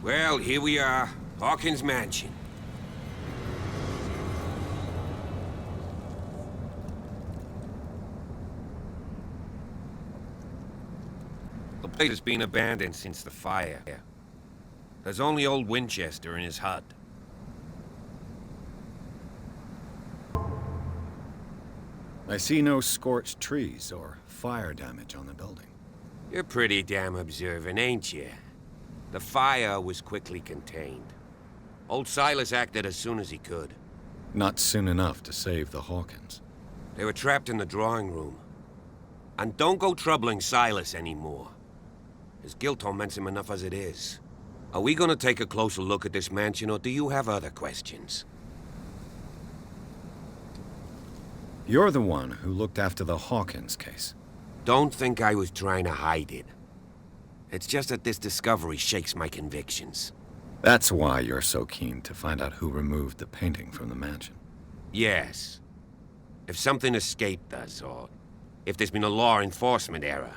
Well, here we are. Hawkins Mansion. The place has been abandoned since the fire. There's only old Winchester in his hut. I see no scorched trees or fire damage on the building. You're pretty damn observant, ain't you? The fire was quickly contained. Old Silas acted as soon as he could. Not soon enough to save the Hawkins. They were trapped in the drawing room. And don't go troubling Silas anymore. His guilt torments him enough as it is. Are we gonna take a closer look at this mansion, or do you have other questions? You're the one who looked after the Hawkins case. Don't think I was trying to hide it. It's just that this discovery shakes my convictions. That's why you're so keen to find out who removed the painting from the mansion. Yes. If something escaped us, or if there's been a law enforcement error,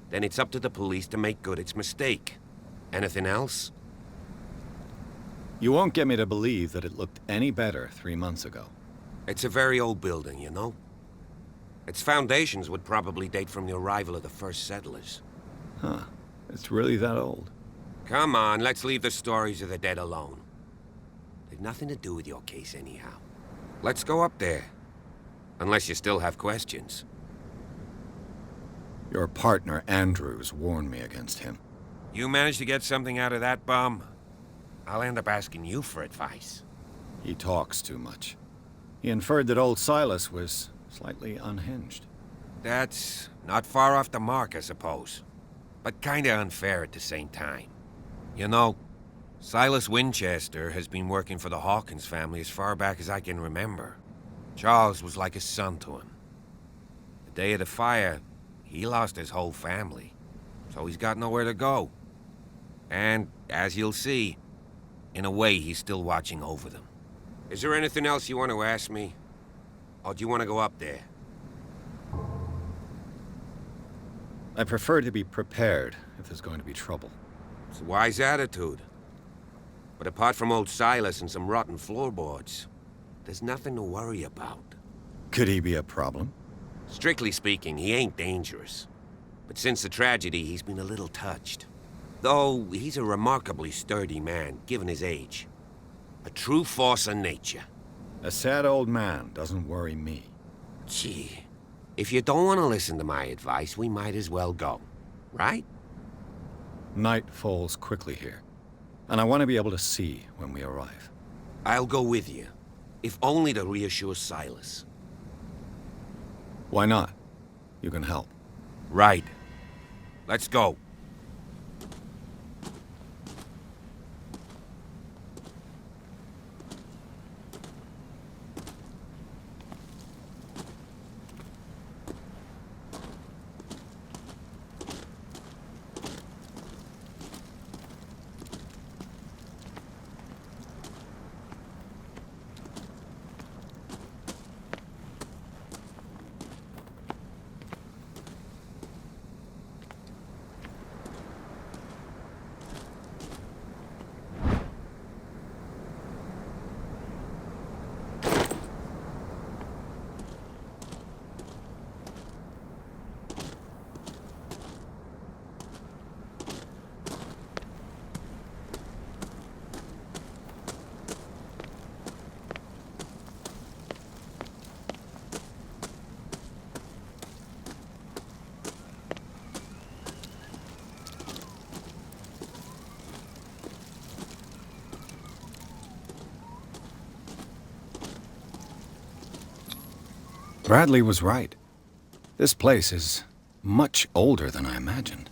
then it's up to the police to make good its mistake. Anything else? You won't get me to believe that it looked any better 3 months ago. It's a very old building, you know? Its foundations would probably date from the arrival of the first settlers. Huh. It's really that old. Come on, let's leave the stories of the dead alone. They've nothing to do with your case anyhow. Let's go up there. Unless you still have questions. Your partner, Andrews, warned me against him. You managed to get something out of that bum? I'll end up asking you for advice. He talks too much. He inferred that old Silas was slightly unhinged. That's not far off the mark, I suppose. But kinda unfair at the same time. You know, Silas Winchester has been working for the Hawkins family as far back as I can remember. Charles was like a son to him. The day of the fire, he lost his whole family. So he's got nowhere to go. And, as you'll see, in a way he's still watching over them. Is there anything else you want to ask me? Or do you want to go up there? I prefer to be prepared if there's going to be trouble. It's a wise attitude. But apart from old Silas and some rotten floorboards, there's nothing to worry about. Could he be a problem? Strictly speaking, he ain't dangerous. But since the tragedy, he's been a little touched. Though he's a remarkably sturdy man, given his age. A true force of nature. A sad old man doesn't worry me. Gee, if you don't want to listen to my advice, we might as well go. Right? Night falls quickly here, and I want to be able to see when we arrive. I'll go with you, if only to reassure Silas. Why not? You can help. Right. Let's go. Bradley was right. This place is much older than I imagined.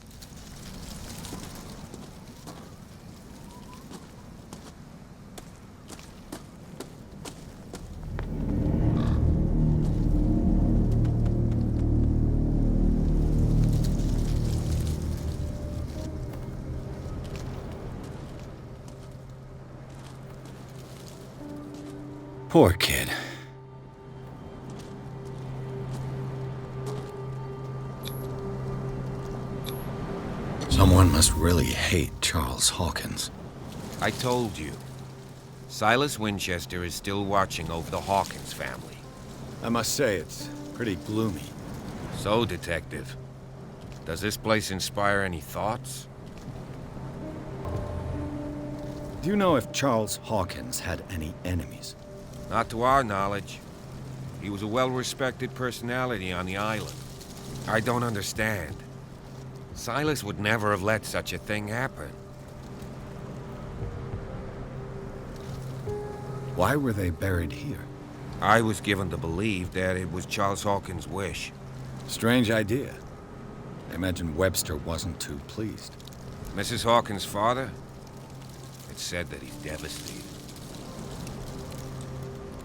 Poor kid. Someone must really hate Charles Hawkins. I told you. Silas Winchester is still watching over the Hawkins family. I must say, it's pretty gloomy. So, Detective, does this place inspire any thoughts? Do you know if Charles Hawkins had any enemies? Not to our knowledge. He was a well-respected personality on the island. I don't understand. Silas would never have let such a thing happen. Why were they buried here? I was given to believe that it was Charles Hawkins' wish. Strange idea. I imagine Webster wasn't too pleased. Mrs. Hawkins' father? It's said that he's devastated.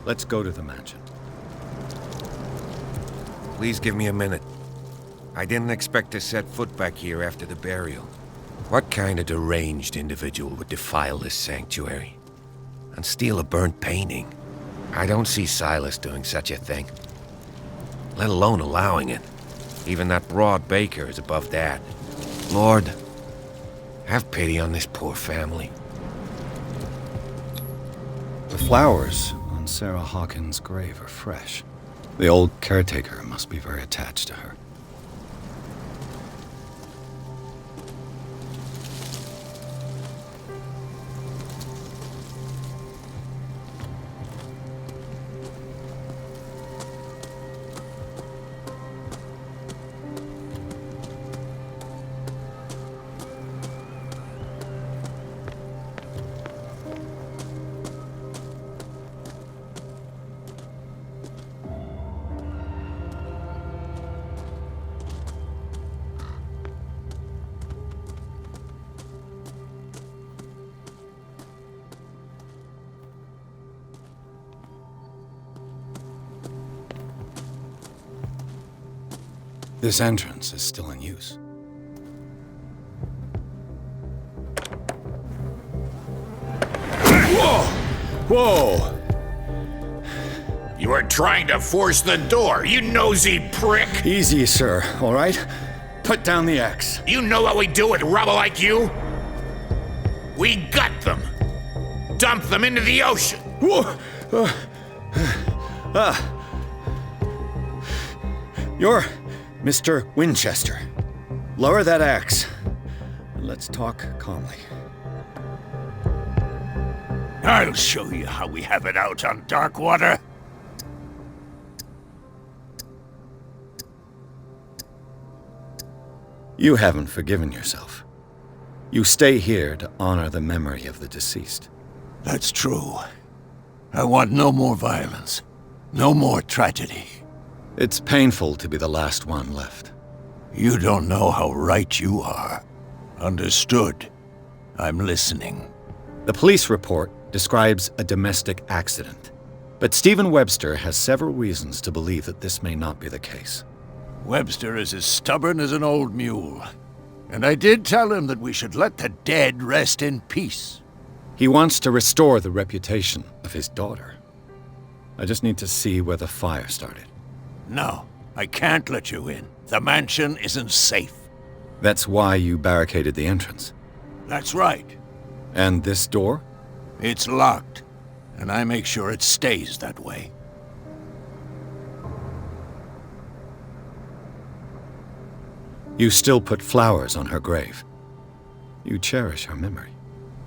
Let's go to the mansion. Please give me a minute. I didn't expect to set foot back here after the burial. What kind of deranged individual would defile this sanctuary? And steal a burnt painting? I don't see Silas doing such a thing. Let alone allowing it. Even that broad baker is above that. Lord, have pity on this poor family. The flowers on Sarah Hawkins' grave are fresh. The old caretaker must be very attached to her. This entrance is still in use. Whoa! Whoa! You are trying to force the door, you nosy prick! Easy, sir, all right? Put down the axe. You know what we do with rubble like you? We gut them! Dump them into the ocean! Whoa! You're Mr. Winchester. Lower that axe. And let's talk calmly. I'll show you how we have it out on Darkwater. You haven't forgiven yourself. You stay here to honor the memory of the deceased. That's true. I want no more violence. No more tragedy. It's painful to be the last one left. You don't know how right you are. Understood. I'm listening. The police report describes a domestic accident, but Stephen Webster has several reasons to believe that this may not be the case. Webster is as stubborn as an old mule. And I did tell him that we should let the dead rest in peace. He wants to restore the reputation of his daughter. I just need to see where the fire started. No, I can't let you in. The mansion isn't safe. That's why you barricaded the entrance. That's right. And this door? It's locked, and I make sure it stays that way. You still put flowers on her grave. You cherish her memory.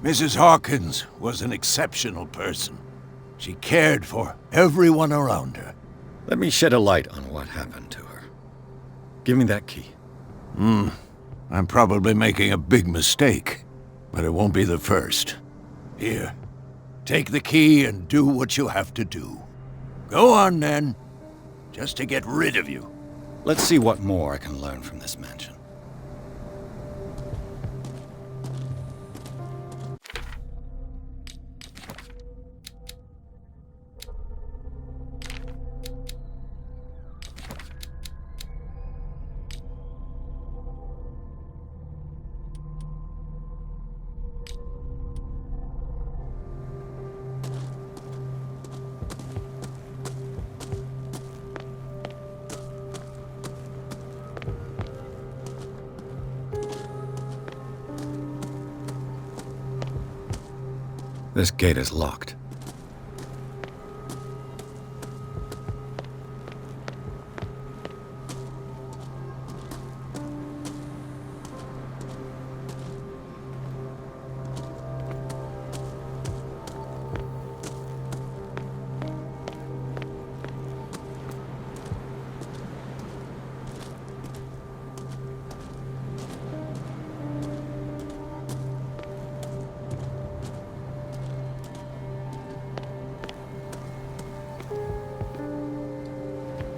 Mrs. Hawkins was an exceptional person. She cared for everyone around her. Let me shed a light on what happened to her. Give me that key. I'm probably making a big mistake, but it won't be the first. Here, take the key and do what you have to do. Go on, then. Just to get rid of you. Let's see what more I can learn from this mansion. This gate is locked.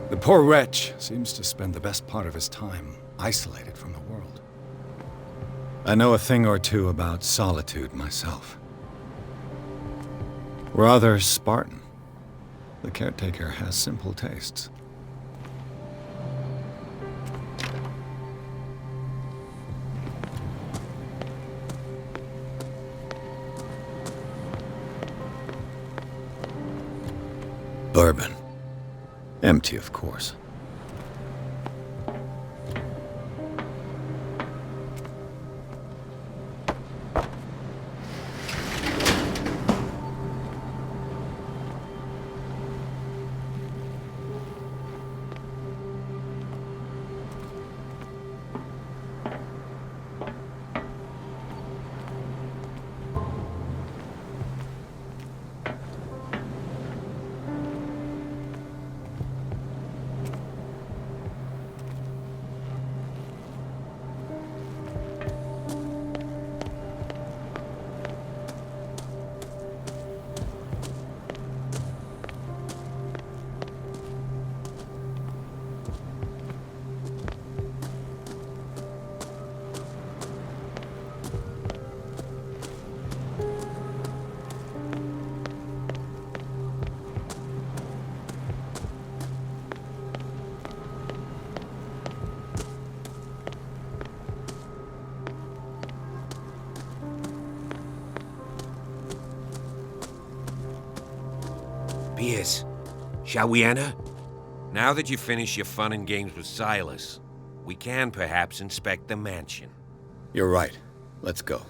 The poor wretch seems to spend the best part of his time isolated from the world. I know a thing or two about solitude myself. Rather Spartan. The caretaker has simple tastes. Bourbon. Empty, of course. Pierce, shall we enter? Now that you've finished your fun and games with Silas, we can perhaps inspect the mansion. You're right. Let's go.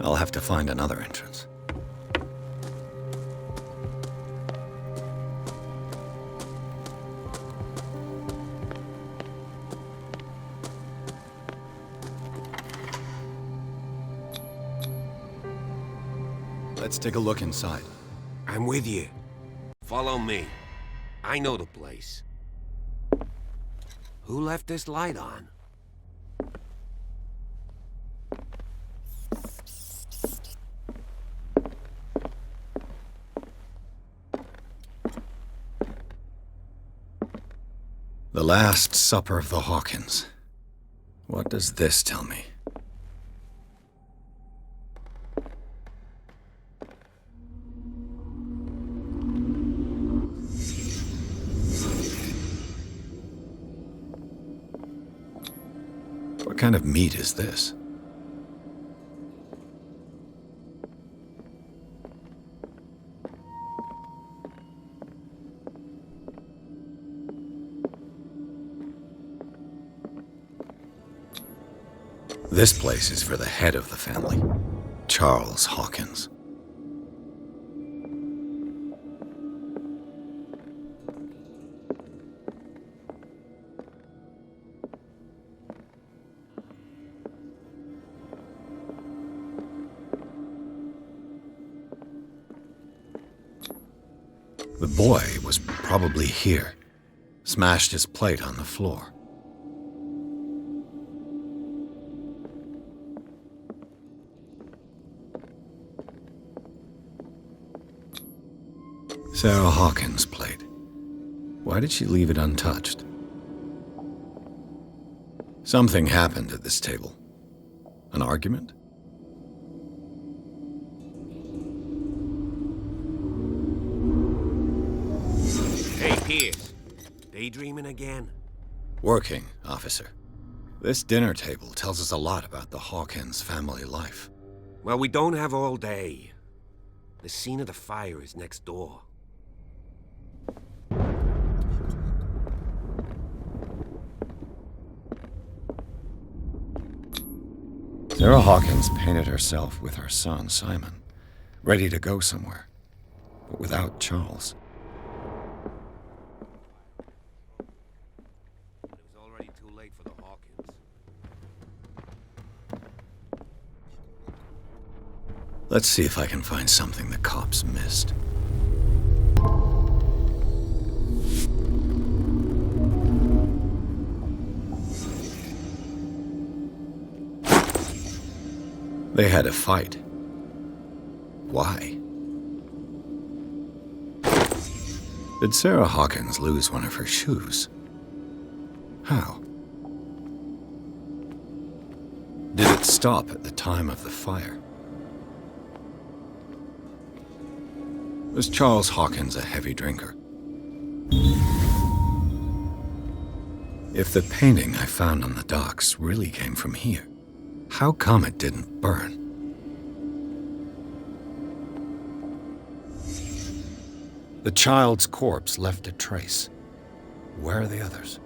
I'll have to find another entrance. Let's take a look inside. I'm with you. Follow me. I know the place. Who left this light on? The Last Supper of the Hawkins. What does this tell me? What kind of meat is this? This place is for the head of the family, Charles Hawkins. The boy was probably here, smashed his plate on the floor. Sarah Hawkins' plate. Why did she leave it untouched? Something happened at this table. An argument? Hey, Pierce. Daydreaming again? Working, officer. This dinner table tells us a lot about the Hawkins family life. Well, we don't have all day. The scene of the fire is next door. Sarah Hawkins painted herself with her son, Simon, ready to go somewhere, but without Charles. It was already too late for the Hawkins. Let's see if I can find something the cops missed. They had a fight. Why? Did Sarah Hawkins lose one of her shoes? How? Did it stop at the time of the fire? Was Charles Hawkins a heavy drinker? If the painting I found on the docks really came from here, how come it didn't burn? The child's corpse left a trace. Where are the others?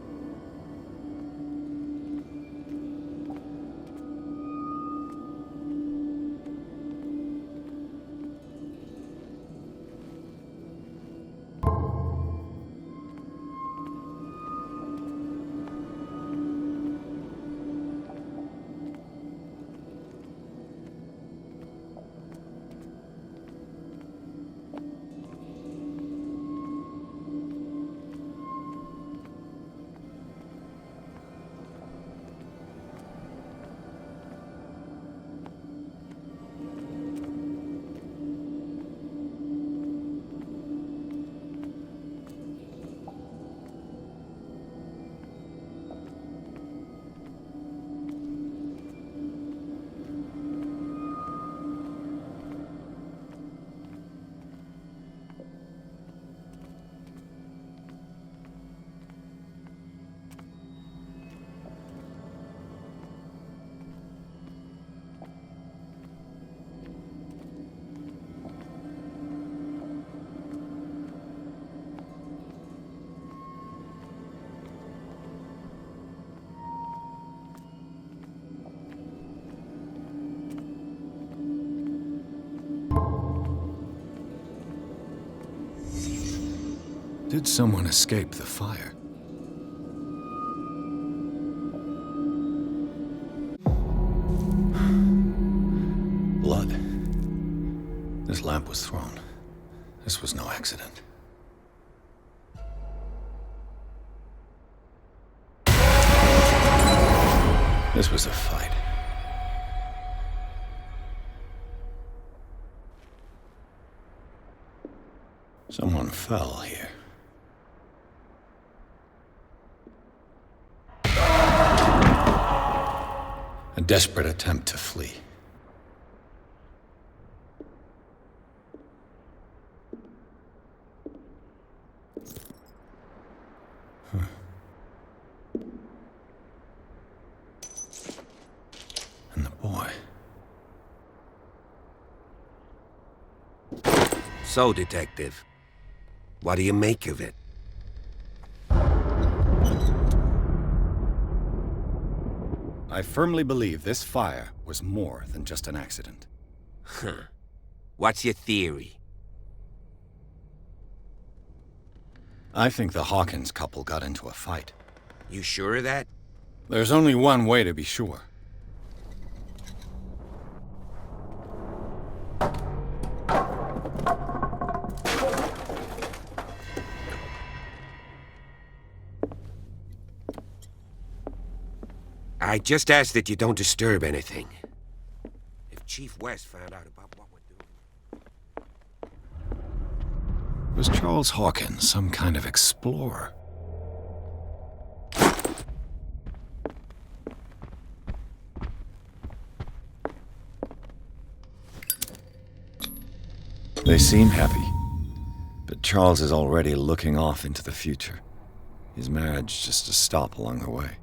Did someone escape the fire? Blood. This lamp was thrown. This was no accident. This was a fight. Someone fell here. A desperate attempt to flee. And the boy. So, Detective, what do you make of it? I firmly believe this fire was more than just an accident. Huh. What's your theory? I think the Hawkins couple got into a fight. You sure of that? There's only one way to be sure. I just ask that you don't disturb anything. If Chief West found out about what we're doing... Was Charles Hawkins some kind of explorer? They seem happy, but Charles is already looking off into the future. His marriage just a stop along the way.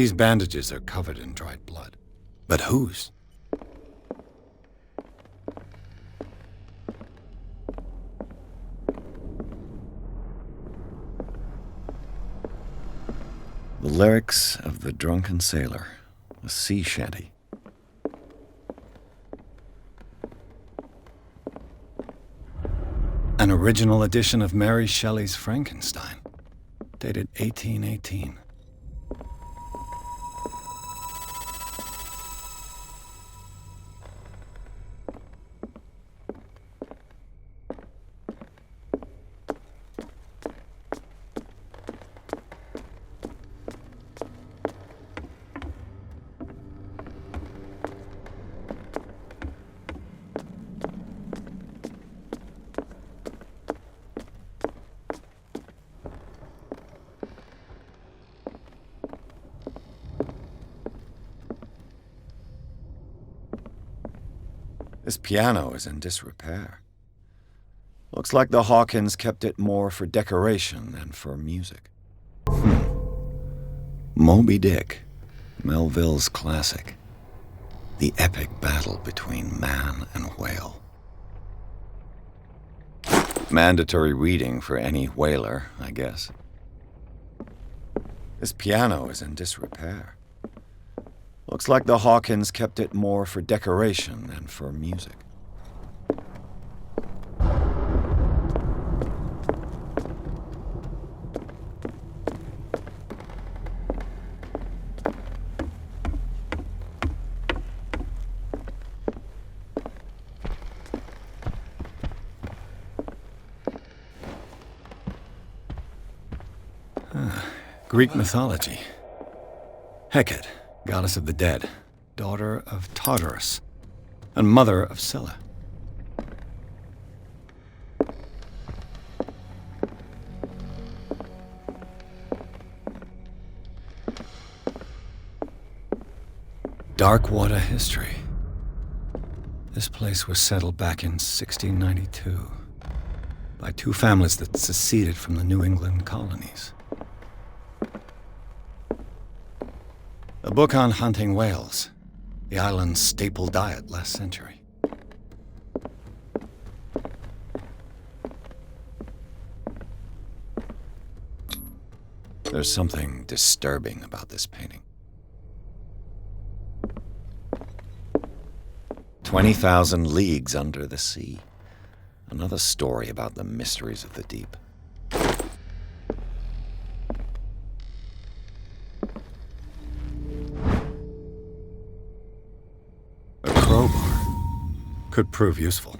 These bandages are covered in dried blood. But whose? The lyrics of The Drunken Sailor, a sea shanty. An original edition of Mary Shelley's Frankenstein, dated 1818. This piano is in disrepair. Looks like the Hawkins kept it more for decoration than for music. Moby Dick, Melville's classic. The epic battle between man and whale. Mandatory reading for any whaler, I guess. This piano is in disrepair. Looks like the Hawkins kept it more for decoration than for music. Greek mythology. Hecate, goddess of the dead, daughter of Tartarus, and mother of Scylla. Darkwater history. This place was settled back in 1692 by two families that seceded from the New England colonies. A book on hunting whales, the island's staple diet last century. There's something disturbing about this painting. 20,000 leagues under the sea. Another story about the mysteries of the deep. A crowbar could prove useful.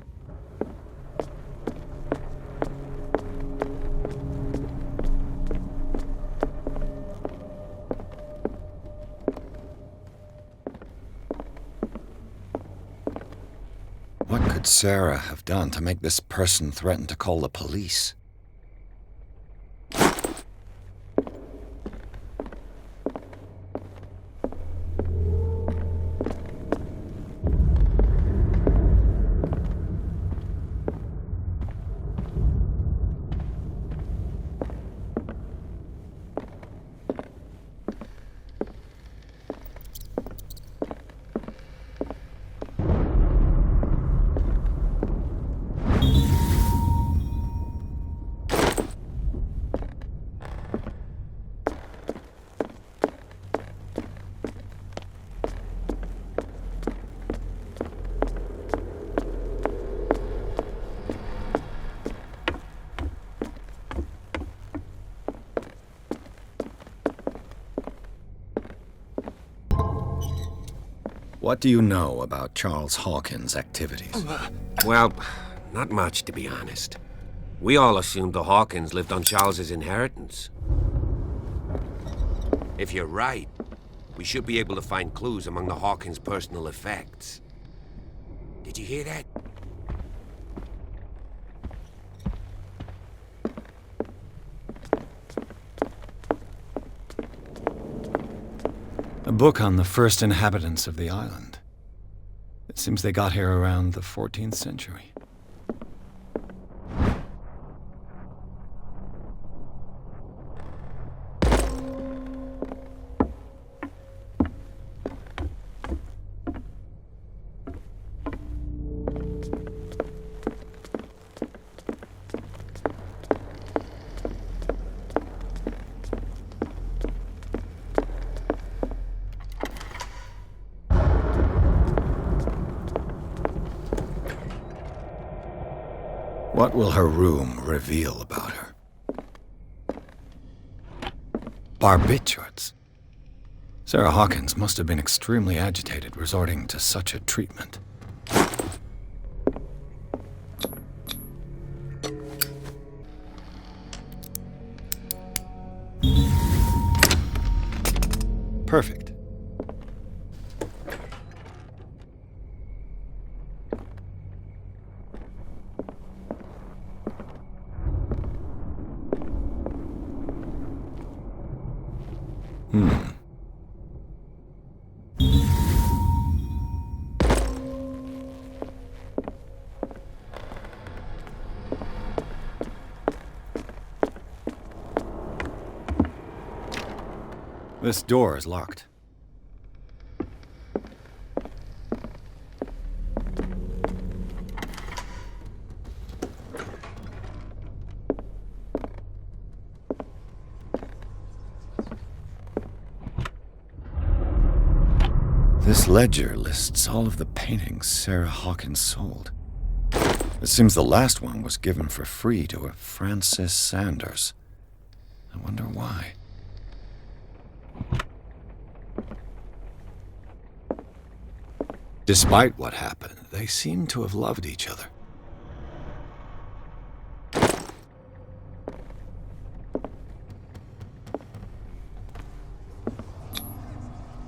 What could Sarah have done to make this person threaten to call the police? What do you know about Charles Hawkins' activities? Well, not much, to be honest. We all assumed the Hawkins lived on Charles's inheritance. If you're right, we should be able to find clues among the Hawkins' personal effects. Did you hear that? A book on the first inhabitants of the island. It seems they got here around the 14th century. What will her room reveal about her? Barbiturates. Sarah Hawkins must have been extremely agitated resorting to such a treatment. Perfect. This door is locked. This ledger lists all of the paintings Sarah Hawkins sold. It seems the last one was given for free to a Francis Sanders. I wonder why. Despite what happened, they seem to have loved each other.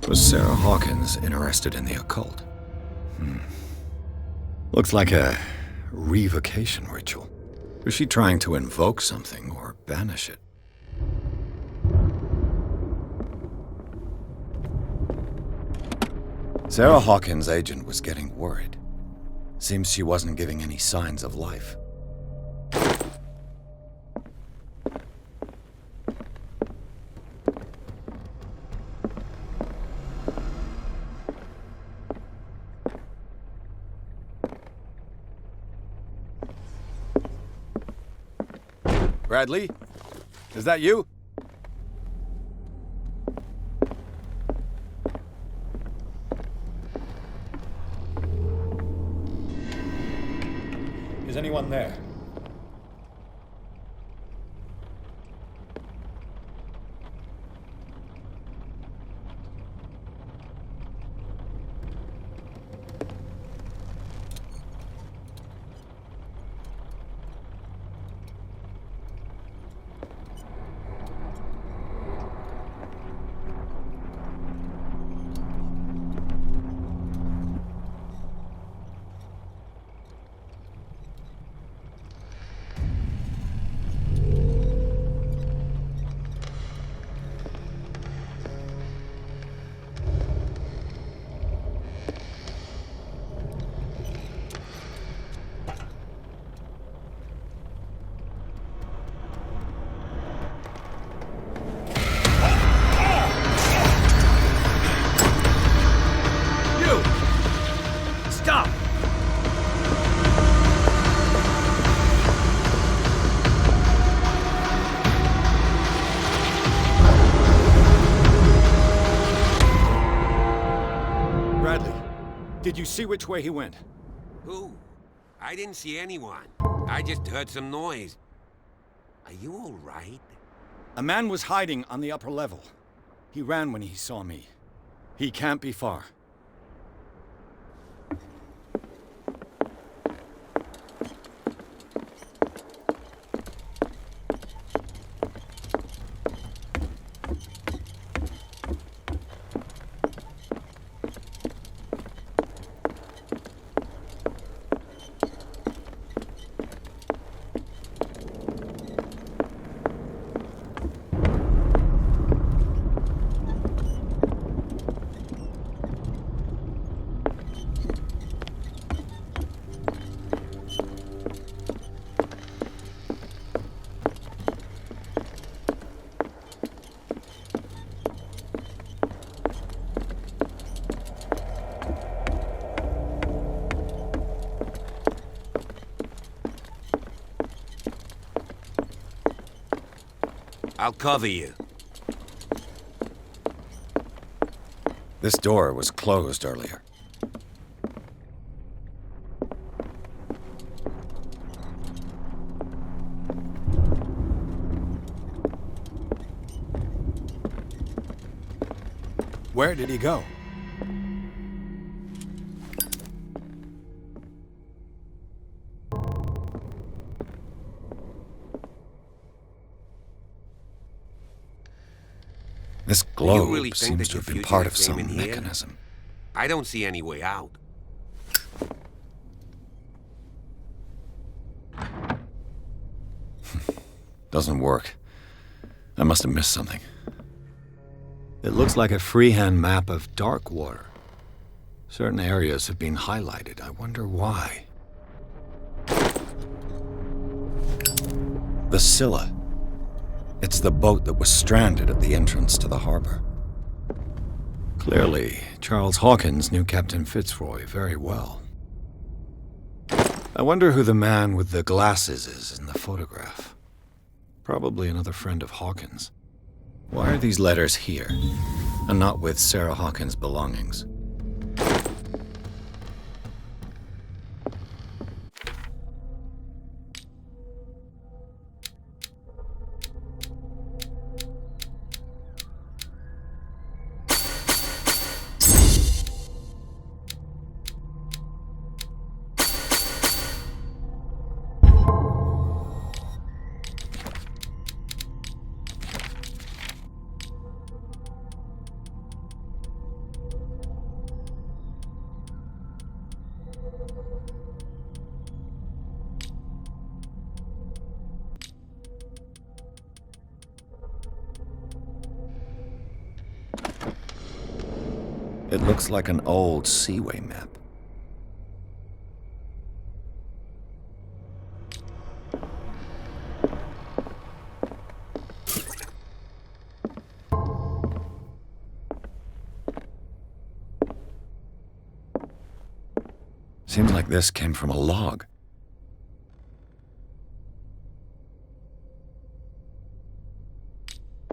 Was Sarah Hawkins interested in the occult? Looks like a revocation ritual. Was she trying to invoke something or banish it? Sarah Hawkins' agent was getting worried. Seems she wasn't giving any signs of life. Bradley? Is that you? Is anyone there? Did you see which way he went? Who? I didn't see anyone. I just heard some noise. Are you all right? A man was hiding on the upper level. He ran when he saw me. He can't be far. I'll cover you. This door was closed earlier. Where did he go? This globe really think seems that to your have been future part of came some in here? mechanism. I don't see any way out. Doesn't work. I must have missed something. It looks like a freehand map of dark water. Certain areas have been highlighted. I wonder why. The Scylla. It's the boat that was stranded at the entrance to the harbor. Clearly, Charles Hawkins knew Captain Fitzroy very well. I wonder who the man with the glasses is in the photograph. Probably another friend of Hawkins. Why are these letters here, and not with Sarah Hawkins' belongings? It looks like an old seaway map. Seems like this came from a log.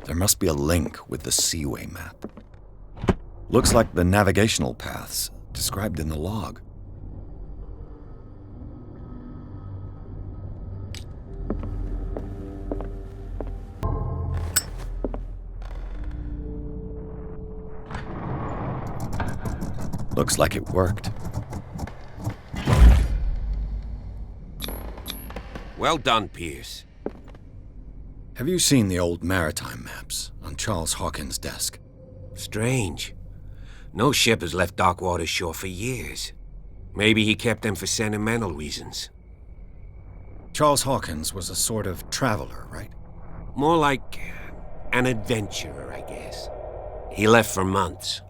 There must be a link with the seaway map. Looks like the navigational paths described in the log. Looks like it worked. Well done, Pierce. Have you seen the old maritime maps on Charles Hawkins' desk? Strange. No ship has left Darkwater's shore for years. Maybe he kept them for sentimental reasons. Charles Hawkins was a sort of traveler, right? More like an adventurer, I guess. He left for months,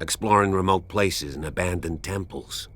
exploring remote places and abandoned temples.